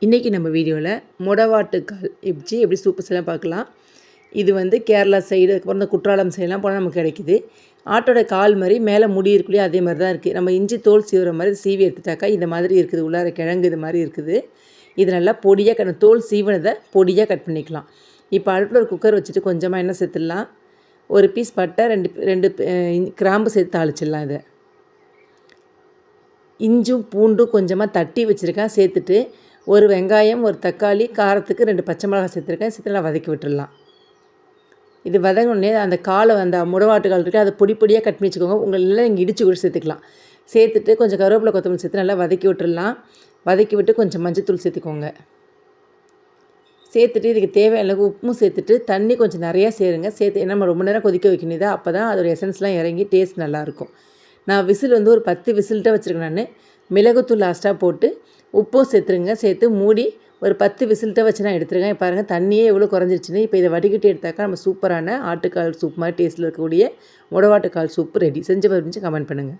இன்றைக்கி நம்ம வீடியோவில் மொடவாட்டுக்கால் எப்படி சூப்பு செய்யலாம் பார்க்கலாம். இது வந்து கேரளா சைடு, அதுக்கப்புறம் இந்த குற்றாலம் சைடெலாம் போனால் நமக்கு கிடைக்குது. ஆட்டோட கால் மாதிரி மேலே முடி இருக்குல்லையே, அதே மாதிரி தான் இருக்குது. நம்ம இஞ்சி தோல் சீவுற மாதிரி சீவி எடுத்துட்டாக்கா இந்த மாதிரி இருக்குது. உள்ளார கிழங்கு இது மாதிரி இருக்குது. இது நல்லா பொடியாக தோல் சீவினதை பொடியாக கட் பண்ணிக்கலாம். இப்போ அடுப்பில் ஒரு குக்கர் வச்சுட்டு கொஞ்சமாக எண்ணெய் சேர்த்துடலாம். ஒரு பீஸ் பட்டை, ரெண்டு கிராம்பு சேர்த்து தாளிச்சிடலாம். இதை இஞ்சும் பூண்டும் கொஞ்சமாக தட்டி வச்சுருக்கேன் சேர்த்துட்டு, ஒரு வெங்காயம், ஒரு தக்காளி, காரத்துக்கு 2 பச்சை மிளகாய் சேர்த்துருக்கேன். சேர்த்து நல்லா வதக்கி விட்டுடலாம். இது வதங்கினோடனே அந்த காலை, அந்த முடவாட்டுக்கால் இருக்குது, அதை பொடி பொடியாக கட் பண்ணி வச்சுக்கோங்க. உங்களெல்லாம் இங்கே இடித்து கூட சேர்த்துக்கலாம். சேர்த்துட்டு கொஞ்சம் கருவேப்பிலை, கொத்தமல்லி சேர்த்து நல்லா வதக்கி விட்டுடலாம். வதக்கி விட்டு கொஞ்சம் மஞ்சத்தூள் சேர்த்துக்கோங்க. சேர்த்துட்டு இதுக்கு தேவையான அளவுக்கு உப்பும் சேர்த்துட்டு தண்ணி கொஞ்சம் நிறையா சேருங்க. சேர்த்து ஏன்னா நம்ம ரொம்ப நேரம் கொதிக்க வைக்கணும். இதை அப்போ தான் அதோடய எசன்ஸ்லாம் இறங்கி டேஸ்ட் நல்லாயிருக்கும். நான் விசில் வந்து ஒரு 10 விசில்கிட்ட வச்சுருக்கேன். நான் மிளகுத்தூள் லாஸ்ட்டாக போட்டு உப்பும் சேர்த்துருங்க. சேர்த்து மூடி ஒரு 10 விசில்கிட்ட வச்சு நான் எடுத்துருக்கேன். பாருங்கள் தண்ணியே எவ்வளோ குறைஞ்சிருச்சுன்னு. இப்போ இதை வடிகட்டி எடுத்தாக்கா நம்ம சூப்பரான ஆட்டுக்கால் சூப் மாதிரி டேஸ்ட்டில் இருக்கக்கூடிய மொடவாட்டுக்கால் சூப்பு ரெடி. செஞ்சு கமெண்ட் பண்ணுங்கள்.